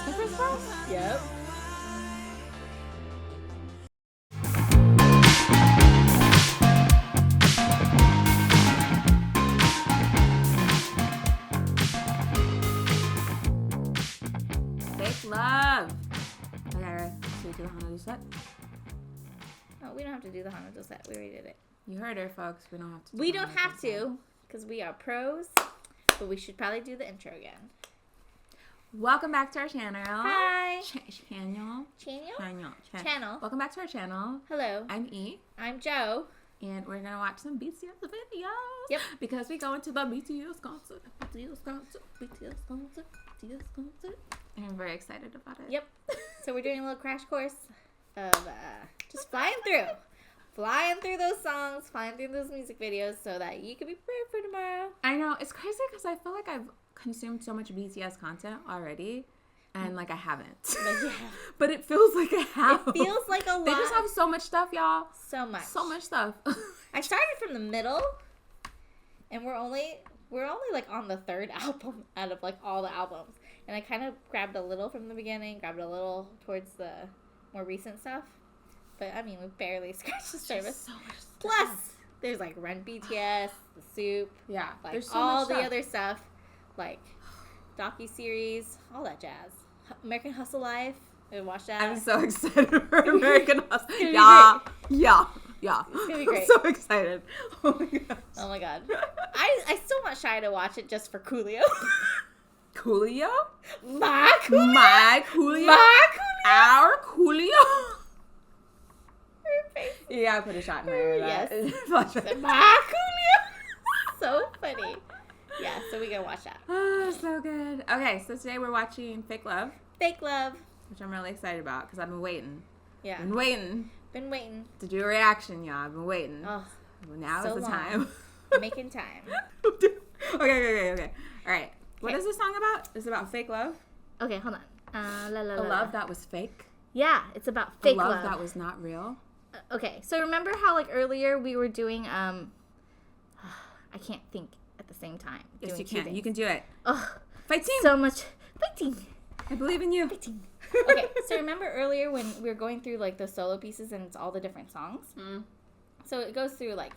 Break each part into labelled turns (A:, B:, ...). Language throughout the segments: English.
A: Snickers bars?
B: Yep.
A: Fake love. Okay, so we do the Hana set.
B: Oh, we don't have to do the Hana set. We already did it.
A: You heard her, folks. We don't have to.
B: We don't have to, because we are pros. But we should probably do the intro again.
A: Welcome back to our channel.
B: Hi.
A: Channel. Welcome back to our channel.
B: Hello.
A: I'm E.
B: I'm Joe.
A: And we're going to watch some BTS videos.
B: Yep.
A: Because we go into the BTS concert. And I'm very excited about it.
B: Yep. So we're doing a little crash course of just flying through those songs, flying through those music videos so that you can be prepared for tomorrow.
A: I know. It's crazy because I feel like I've consumed so much BTS content already. And, like, I haven't.
B: But, yeah.
A: But it feels like I have.
B: It feels like a lot.
A: They just have so much stuff, y'all.
B: So much.
A: So much stuff.
B: I started from the middle, and we're only like on the third album out of like all the albums. And I kind of grabbed a little from the beginning, grabbed a little towards the more recent stuff. But I mean, we barely scratched the surface.
A: So much stuff.
B: Plus, there's like Run BTS, The Soup,
A: Yeah,
B: like
A: there's so
B: all
A: much
B: the
A: stuff.
B: other stuff, like docuseries, all that jazz. American Hustle Life. We watched that.
A: I'm so excited for American Hustle.
B: It's gonna be
A: Yeah.
B: It's gonna be great.
A: I'm so excited. Oh my gosh.
B: Oh my god. I still want Shy to watch it just for Coolio.
A: Coolio?
B: My Coolio.
A: My Coolio?
B: My Coolio.
A: Our Coolio?
B: Her face.
A: Yeah, I put a shot in there.
B: Yes.
A: Flashback.
B: My Coolio. So funny. Yeah, so we gotta watch that.
A: Oh, so good. Okay, so today we're watching Fake Love,
B: Fake Love.
A: which I'm really excited about because I've been waiting.
B: Yeah.
A: Been waiting
B: Been waiting.
A: to do a reaction, y'all. I've been waiting.
B: Oh,
A: Now
B: so
A: is the
B: long.
A: time.
B: making time.
A: Okay. All right. What
B: Okay.
A: is this song about? It's about fake love.
B: Okay, hold on.
A: A love that was fake.
B: Yeah, it's about
A: A
B: fake
A: love that was not real.
B: Okay, so remember how like earlier we were doing I can't think at the same time.
A: Yes,
B: doing
A: you
B: two
A: can.
B: things.
A: You can do it.
B: Ugh,
A: Fighting.
B: so much fighting.
A: I believe in you.
B: Okay, so remember earlier when we were going through like the solo pieces and it's all the different songs?
A: Mm.
B: So it goes through like,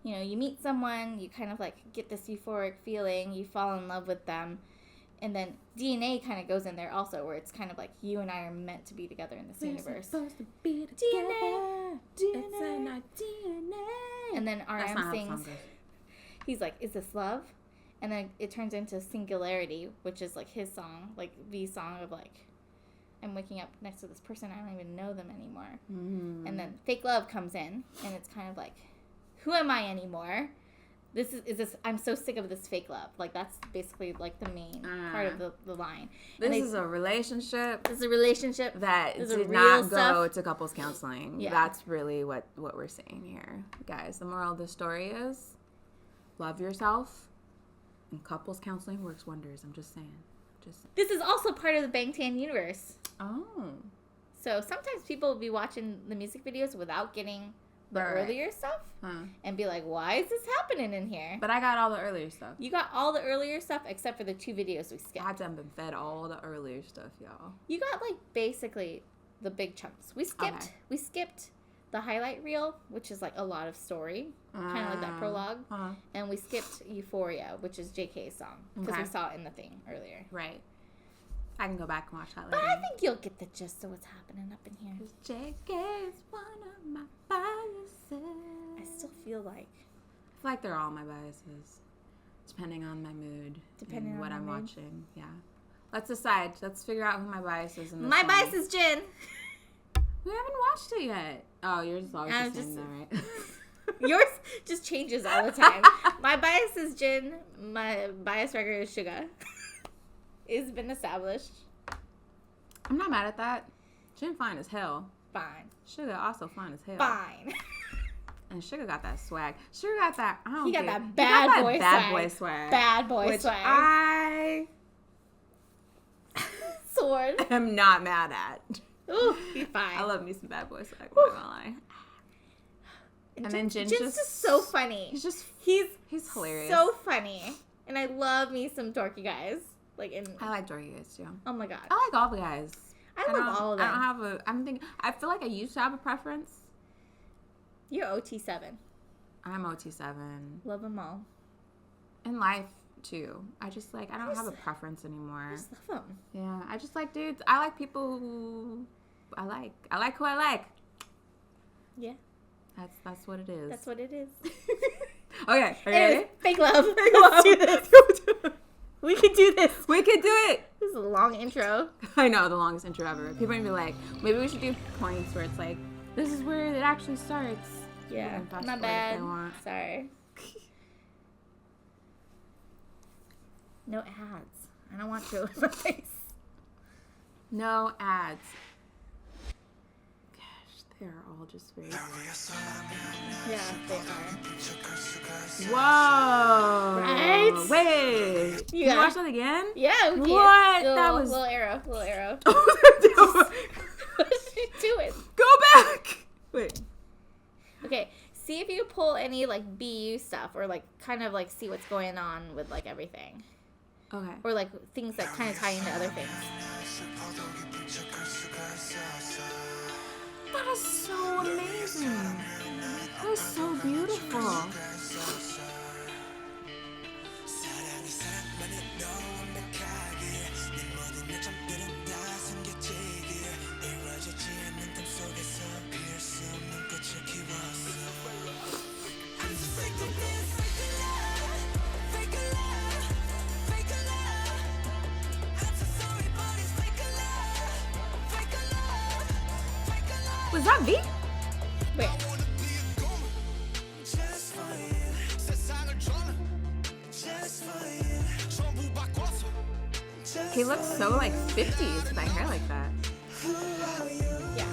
B: you know, you meet someone, you kind of like get this euphoric feeling, you fall in love with them, and then DNA kind of goes in there also, where it's kind of like you and I are meant to be together in this universe.
A: Supposed to be
B: DNA.
A: It's in our DNA.
B: And then
A: That's not
B: RM
A: how the
B: sings,
A: song goes.
B: he's like, is this love? And then it turns into Singularity, which is like his song, like V's song of like, I'm waking up next to this person, I don't even know them anymore.
A: Mm.
B: And then Fake Love comes in, and it's kind of like, who am I anymore? This is this, I'm so sick of this fake love. Like, that's basically like the main part of the line.
A: This is a relationship
B: This is a relationship
A: that
B: This is
A: did
B: real
A: not go
B: stuff.
A: to couples counseling.
B: Yeah.
A: That's really what we're saying here. Guys, the moral of the story is love yourself, and couples counseling works wonders. I'm just saying.
B: This is also part of the Bangtan universe.
A: Oh.
B: So sometimes people will be watching the music videos without getting the
A: Right.
B: earlier stuff
A: Huh.
B: and be like, why is this happening in here?
A: But I got all the earlier stuff.
B: You got all the earlier stuff except for the 2 videos we skipped.
A: I done been fed all the earlier stuff, y'all.
B: You got like basically the big chunks. We skipped the highlight reel, which is like a lot of story, kind of like that prologue, and we skipped Euphoria, which is JK's song, because we saw it in the thing earlier.
A: Right. I can go back and watch that
B: But
A: later.
B: I think you'll get the gist of what's happening up in here.
A: JK is one of my biases.
B: I still feel like
A: I feel like they're all my biases, depending on my mood,
B: Depending
A: and
B: on
A: what
B: my
A: I'm
B: mood.
A: watching. Yeah, let's decide. Let's figure out who my bias is in this
B: my
A: song.
B: bias is Jin.
A: We haven't watched it yet. Oh, yours is always
B: I'm
A: the same,
B: just-
A: though, right?
B: Yours just changes all the time. My bias is Jin. My bias record is Suga. It's been established.
A: I'm not mad at that. Jin fine as hell.
B: Fine.
A: Sugar also fine as hell.
B: Fine.
A: And Sugar got that swag. Sugar got that. I don't
B: He got
A: get-
B: that
A: he
B: bad
A: got that
B: boy
A: bad
B: swag.
A: boy swag.
B: Bad boy
A: which
B: swag.
A: I
B: Sword.
A: am not mad at.
B: Ooh, be fine.
A: I love me some bad boy swag. I'm not gonna lie. And then
B: Jin's
A: Jin's
B: just so funny.
A: He's
B: He's
A: hilarious.
B: so funny. And I love me some dorky guys. Like in.
A: I like dorky guys too.
B: Oh my god.
A: I like all the guys.
B: I love all of them.
A: I don't have a. I'm thinking. I feel like I used to have a preference.
B: You're OT7.
A: I'm OT7.
B: Love them all.
A: In life too. I just like. I don't have a preference anymore.
B: I just love them.
A: Yeah. I just like dudes. I like people who. I like. I like who I like.
B: Yeah.
A: That's what it is.
B: That's what it is.
A: Okay. Are you ready?
B: Fake love.
A: Fake
B: Let's
A: love.
B: do this. We can do this.
A: We can do it.
B: This is a long intro.
A: I know, the longest intro ever. People are gonna be like, maybe we should do points where it's like, this is where it actually starts.
B: Yeah,
A: Fast
B: not
A: forward if
B: bad.
A: they want.
B: Sorry. No ads. I don't want to in my face.
A: No ads. Gosh, they are all just very.
B: Yeah, they are.
A: Whoa!
B: Right?
A: Wait!
B: You
A: Can you
B: got
A: watch that again?
B: Yeah, we can.
A: What?
B: Little,
A: That was.
B: little arrow. Little arrow.
A: Go
B: What's she doing?
A: back! Wait.
B: Okay, see if you pull any like BU stuff or like kind of like see what's going on with like everything.
A: Okay.
B: Or like things that kind of tie into other things.
A: That is so amazing. That is so beautiful. Was that V?
B: Wait.
A: He looks so like 50s with that hair like that.
B: Yeah.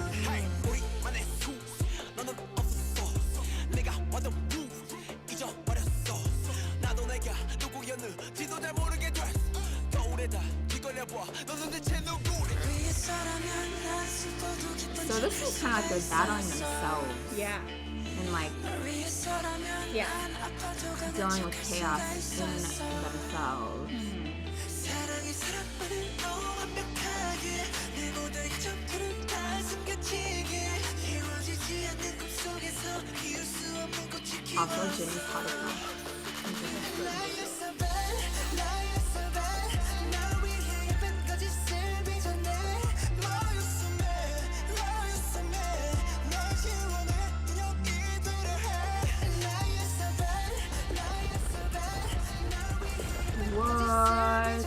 A: So this is kind of like they're battling themselves
B: Yeah.
A: and like
B: Yeah.
A: dealing with chaos in themselves. Also, Jimmy's hot as hell. What?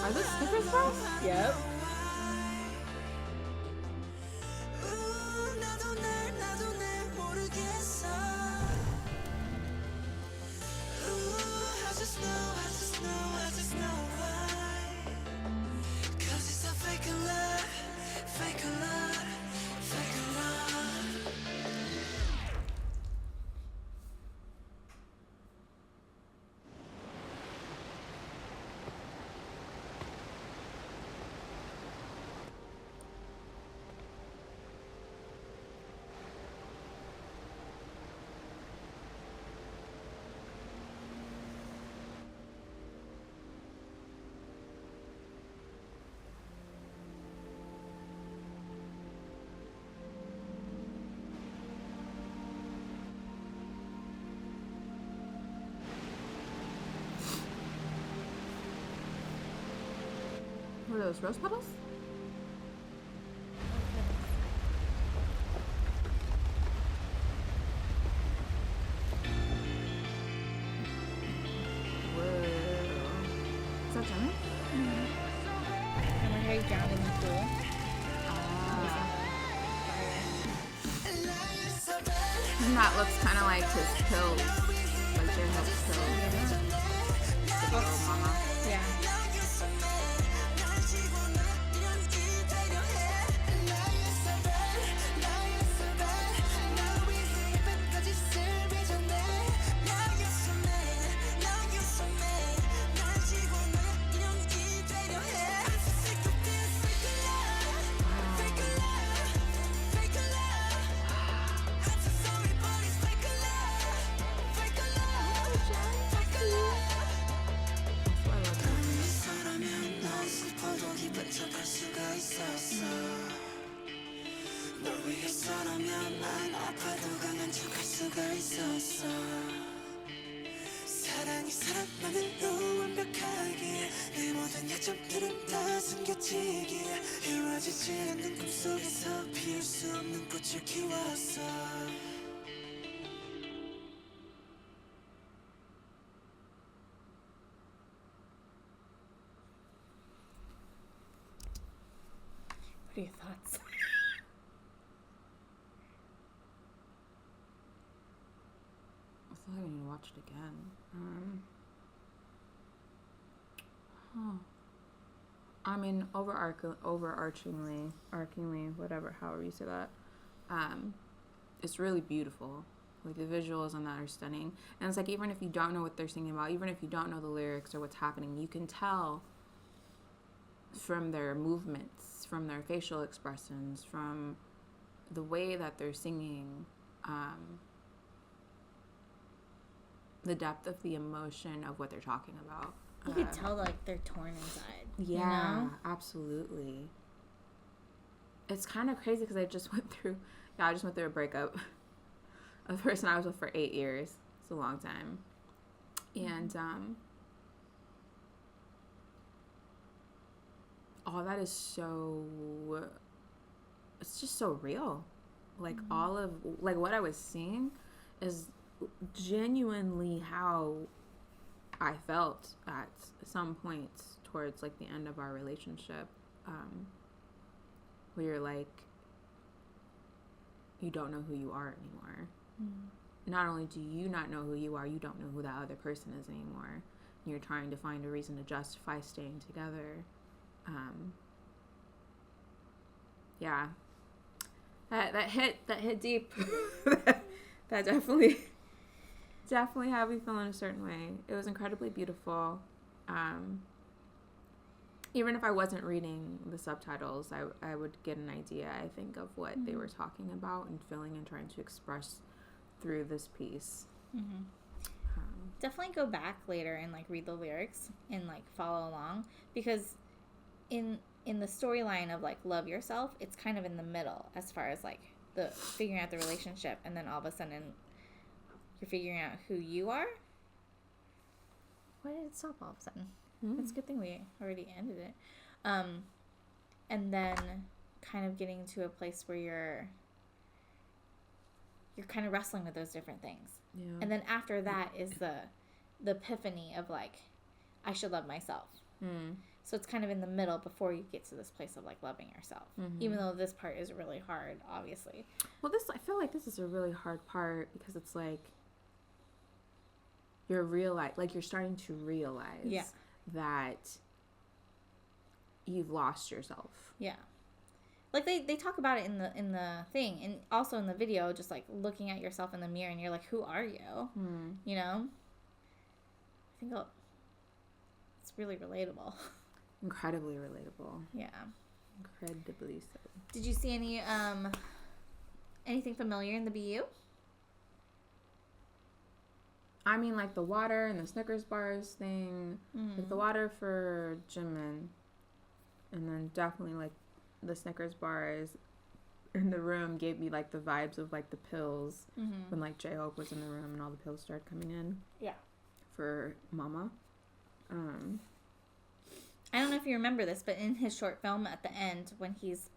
A: Are those Snickers bars?
B: Yep.
A: What are those, rose petals? Whoa. that Jimmy?
B: And when Harry drowned in the pool.
A: And that looks kind of like his pills. Like J-Hope's pills. Oh, mama.
B: Yeah.
C: 사랑이 사랑만으로 완벽하기에 내 모든 약점들은 다 숨겨지기에 이루어지지 않는 꿈속에서 피울 수 없는 꽃을 키웠어.
B: What are your thoughts?
A: I feel like I need to watch it again. I mean, overarchingly, whatever, however you say that, it's really beautiful. Like, the visuals on that are stunning. And it's like, even if you don't know what they're singing about, even if you don't know the lyrics or what's happening, you can tell from their movements, from their facial expressions, from the way that they're singing, the depth of the emotion of what they're talking about.
B: You could tell, like, they're torn inside.
A: Yeah,
B: you know?
A: absolutely. It's kind of crazy because I just went through a breakup of a person I was with for 8 years. It's a long time. And all that is it's just so real. Like, all of, like, what I was seeing is genuinely how I felt at some points towards, like, the end of our relationship, where you're like, you don't know who you are anymore. Not only do you not know who you are, you don't know who that other person is anymore. You're trying to find a reason to justify staying together. Yeah, that hit deep. that definitely had me feeling a certain way. It was incredibly beautiful. Even if I wasn't reading the subtitles, I would get an idea, I think, of what they were talking about and feeling and trying to express through this piece.
B: Definitely go back later and, like, read the lyrics and, like, follow along, because in the storyline of, like, Love Yourself, it's kind of in the middle as far as, like, the figuring out the relationship, and then all of a sudden you're figuring out who you are. Why did it stop all of a sudden? It's a good thing we already ended it. And then kind of getting to a place where you're kind of wrestling with those different things.
A: Yeah.
B: And then after that is the epiphany of, like, I should love myself. So it's kind of in the middle before you get to this place of, like, loving yourself. Even though this part is really hard, obviously.
A: Well, I feel like this is a really hard part because it's like you're starting to realize that you've lost yourself. Yeah.
B: Like, they talk about it in the thing, and also in the video, just, like, looking at yourself in the mirror, and you're like, who are you? You know? I think it's really relatable.
A: Incredibly relatable.
B: Yeah.
A: Incredibly so.
B: Did you see anything familiar in the BU?
A: I mean, like, the water and the Snickers bars thing. Like, the water for Jimin. And then definitely, like, the Snickers bars in the room gave me, like, the vibes of, like, the pills when, like, J-Hope was in the room and all the pills started coming in. Yeah. For Mama.
B: I don't know if you remember this, but in his short film at the end, when his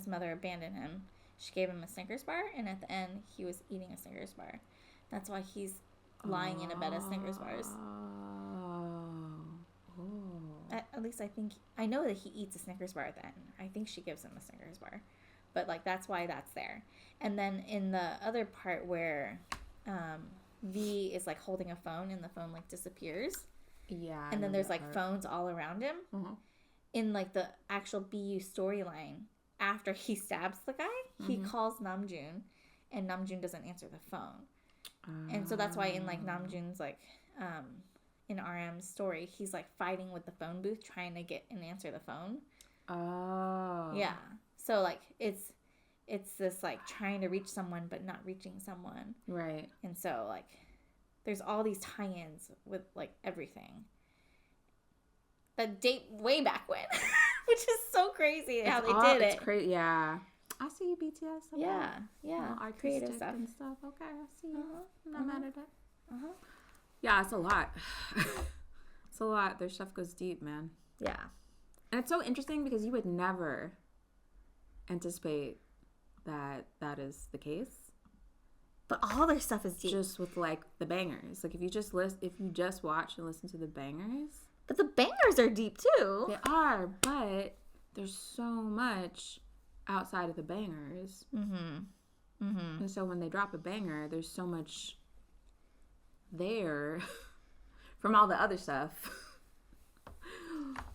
B: mother abandoned him, she gave him a Snickers bar, and at the end, he was eating a Snickers bar. That's why he's lying in a bed of Snickers bars.
A: Oh.
B: least I know that he eats a Snickers bar at the end. I think she gives him a Snickers bar, but like that's why that's there. And then in the other part where V is like holding a phone and the phone like disappears.
A: Yeah.
B: And then there's like phones all around him.
A: Mm-hmm.
B: In like the actual BU storyline, after he stabs the guy, he calls Namjoon, and Namjoon doesn't answer the phone. And so that's why in like Namjoon's like in RM's story, he's like fighting with the phone booth trying to get and answer the phone.
A: Oh.
B: Yeah. So like it's this like trying to reach someone but not reaching someone.
A: Right.
B: And so like there's all these tie-ins with like everything. That date way back when, which is so crazy how they did it.
A: It's crazy. Yeah. I see you, BTS. Okay.
B: Yeah.
A: Artistic
B: Creative stuff.
A: and stuff. Okay, I see you. I'm not mad at that.
B: Uh-huh.
A: Yeah, it's a lot. It's a lot. Their stuff goes deep, man.
B: Yeah.
A: And it's so interesting because you would never anticipate that is the case.
B: But all their stuff is deep.
A: Just with like the bangers. Like if you just watch and listen to the bangers.
B: But the bangers are deep too.
A: They are, but there's so much outside of the bangers. And so when they drop a banger, there's so much there from all the other stuff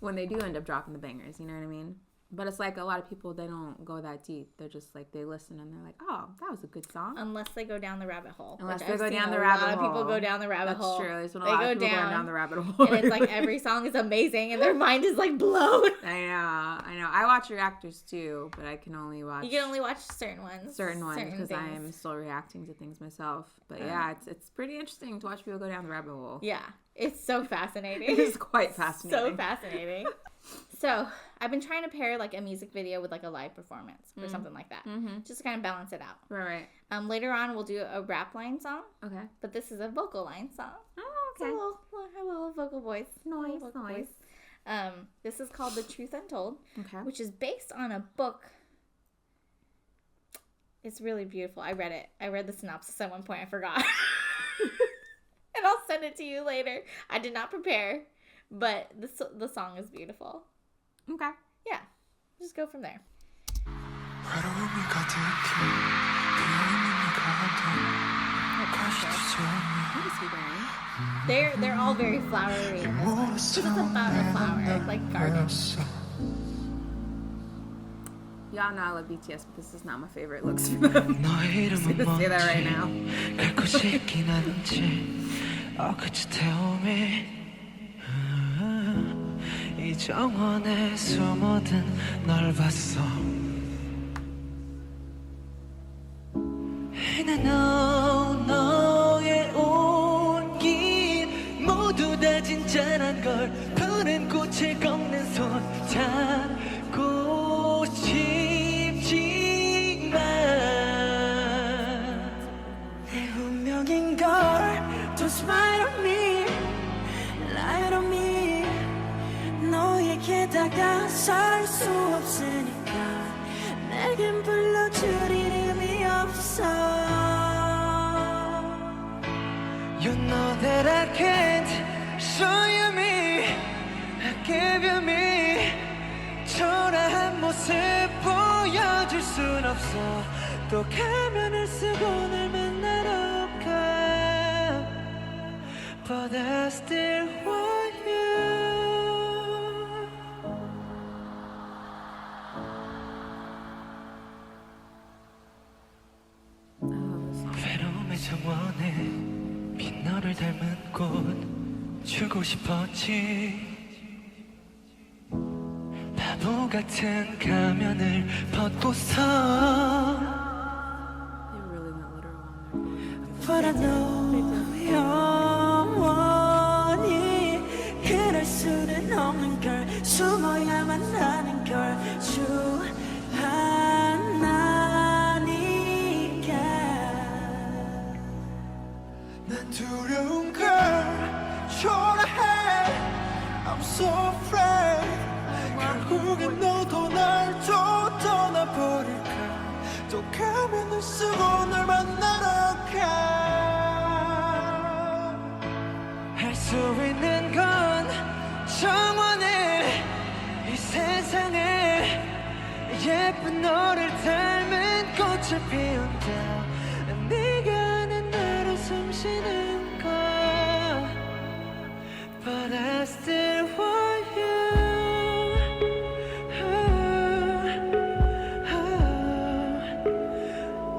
A: when they do end up dropping the bangers, you know what I mean? But it's like a lot of people, they don't go that deep. They're just like, they listen and they're like, oh, that was a good song.
B: Unless they go down the rabbit hole.
A: Unless they go down the rabbit hole.
B: A lot of people go down the rabbit hole.
A: That's true. There's been a lot of people going down the rabbit hole.
B: And it's like every song is amazing and their mind is like blown.
A: I know. I watch Reactors too, but I can only watch...
B: You can only watch certain ones.
A: Certain because I'm still reacting to things myself. But yeah, it's pretty interesting to watch people go down the rabbit hole.
B: Yeah. It's so fascinating.
A: It is quite fascinating.
B: So fascinating. So, I've been trying to pair like a music video with like a live performance or something like that. Just to kind of balance it out.
A: Right.
B: Later on, we'll do a rap line song.
A: Okay.
B: But this is a vocal line song.
A: Oh, okay.
B: It's a little vocal voice.
A: Nice.
B: This is called The Truth Untold.
A: Okay.
B: Which is based on a book. It's really beautiful. I read it. I read the synopsis at one point. I forgot. And I'll send it to you later. I did not prepare. But the song is beautiful.
A: Okay.
B: Yeah. Just go from there.
A: What is he wearing?
B: They're all very flowery in this one. 'Cause it's about a flower, like garden.
A: Y'all know I love BTS, but this is not my favorite looks for them. I'm just gonna say that right now.
C: 이 정원에 숨어든 널 봤어 And 너의 온기 모두 다 진짜란 걸 푸른 꽃을 꺾는 손 잡고 싶지만 내 운명인 걸 Don't smile on me Lie on me 너에게 다가설 수 없으니까 내겐 불러줄 이름이 없어 You know that I can't show you me I give you me 초라한 모습 보여줄 순 없어 또 가면을 쓰고 날 만나러 가 But I still want you 외로움의 정원에 빈 너를 닮은 꽃 주고 싶었지 바보 같은 가면을 벗고서
A: They really went literal on there.
C: But I know 영원히 그럴 수는 없는 걸 숨어야만 하는 걸 주하나니까 난 두려운 걸 초라해 I'm so afraid 결국엔 너도 날 줘 떠나버릴까 또 가면을 쓰고 널 만나러 가 할 수 있는 건 정원에 세상에 예쁜 너를 닮은 꽃을 피운다 네가 아는 나로 숨쉬는 걸 But I still want you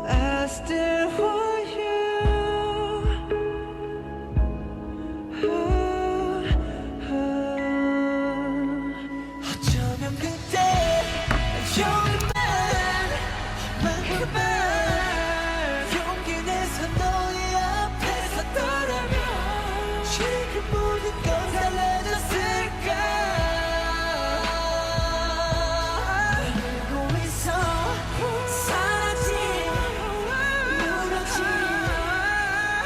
C: I still want you 어쩌면 그때 용기만큼만 용기 내서 너의 앞에 섰더라면 지금 모든 건 달라졌을까 울고 있어 사라진 무너진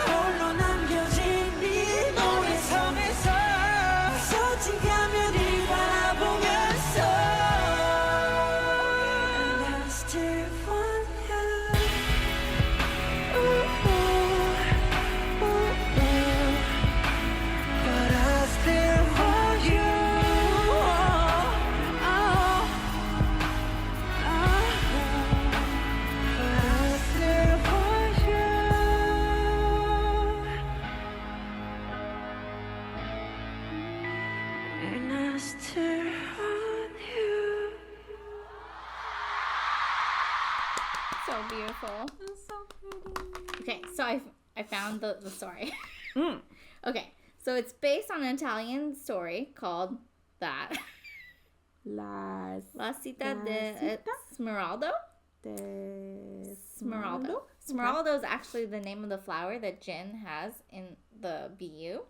C: 홀로 남겨진 네 너의 섬에서 서진 가면을 바라보면서 And I still want you But I still want you But I still want you And I still want you
B: So beautiful.
A: It's so pretty.
B: Okay, so I found the story.
A: Mm.
B: Okay, so it's based on an Italian story called that.
A: La
B: La Cita
A: La
B: de
A: Cita?
B: Smeraldo.
A: de
B: Smeraldo. Smeraldo is actually the name of the flower that Jin has in the BU.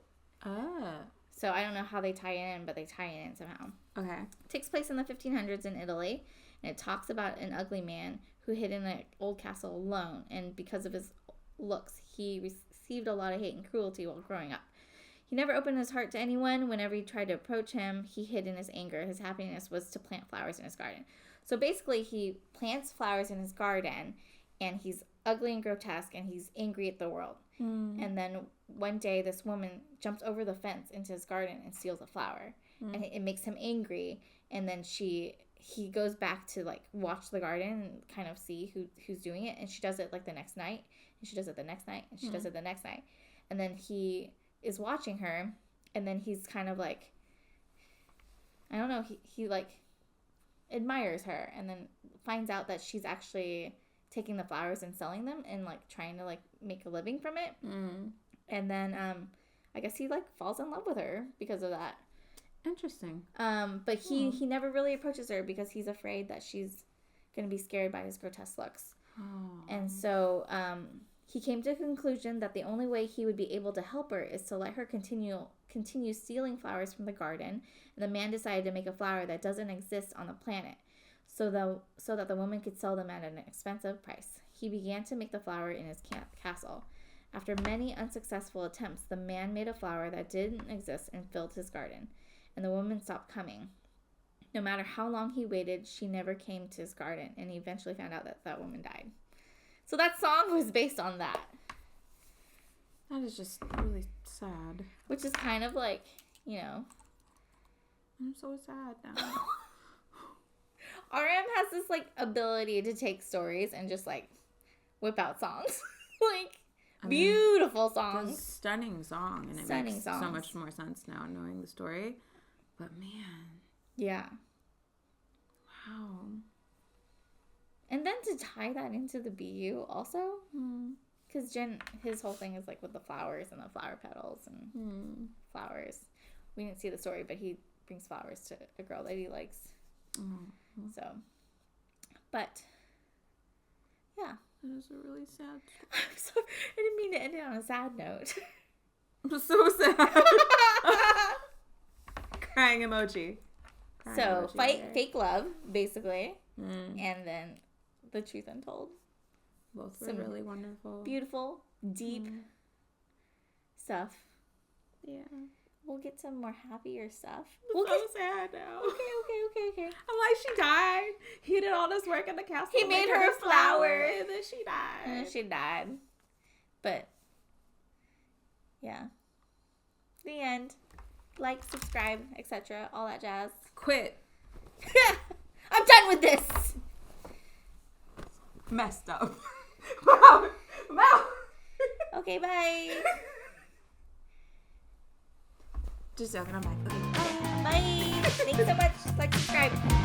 A: Ah.
B: So I don't know how they tie it in, but they tie it in somehow.
A: Okay.
B: It takes place in the 1500s in Italy, and it talks about an ugly man who hid in an old castle alone, and because of his looks, he received a lot of hate and cruelty while growing up. He never opened his heart to anyone. Whenever he tried to approach him, he hid in his anger. His happiness was to plant flowers in his garden. So basically, he plants flowers in his garden, and he's ugly and grotesque, and he's angry at the world. And then one day, this woman jumps over the fence into his garden and steals a flower, and it makes him angry. And then he goes back to like watch the garden and kind of see who's doing it, and she does it like the next night, and she does it the next night, and she does it the next night, and then he is watching her, and then he's kind of like, I don't know, he like admires her, and then finds out that she's actually taking the flowers and selling them and like trying to like make a living from it. And then I guess he like falls in love with her because of that.
A: Interesting.
B: But he never really approaches her because he's afraid that she's gonna be scared by his grotesque looks.
A: Oh.
B: And so he came to the conclusion that the only way he would be able to help her is to let her continue stealing flowers from the garden. And the man decided to make a flower that doesn't exist on the planet, so that the woman could sell them at an expensive price. He began to make the flower in his castle. After many unsuccessful attempts, the man made a flower that didn't exist and filled his garden, and the woman stopped coming. No matter how long he waited, she never came to his garden, and he eventually found out that that woman died. So that song was based on that.
A: That is just really sad.
B: Which is kind of like, you know.
A: I'm so sad now.
B: RM has this like ability to take stories and just like whip out songs. Like beautiful songs.
A: It's a stunning song, and it makes so much more sense now knowing the story. But man.
B: Yeah.
A: Wow.
B: And then to tie that into the BU also, because Jen, his whole thing is like with the flowers and the flower petals and flowers. We didn't see the story, but he brings flowers to a girl that he likes. So, but yeah.
A: That is a really sad story.
B: I'm sorry. I didn't mean to end it on a sad note.
A: I'm so sad. Crying emoji.
B: So, fake love, basically. And then The Truth Untold.
A: Both were
B: Some
A: really wonderful.
B: Beautiful, deep stuff.
A: Yeah.
B: We'll get some more happier stuff.
A: I'm so sad now.
B: Okay.
A: I'm like, she died. He did all this work in the castle.
B: He made her a flower.
A: And then she died.
B: And she died. But, yeah. The end. Like, subscribe, etc. All that jazz.
A: Quit.
B: I'm done with this.
A: Messed up. Wow. Wow.
B: Okay, bye.
A: Just joking, I'm back. Okay, bye.
B: Bye. Thanks so much. Like, subscribe.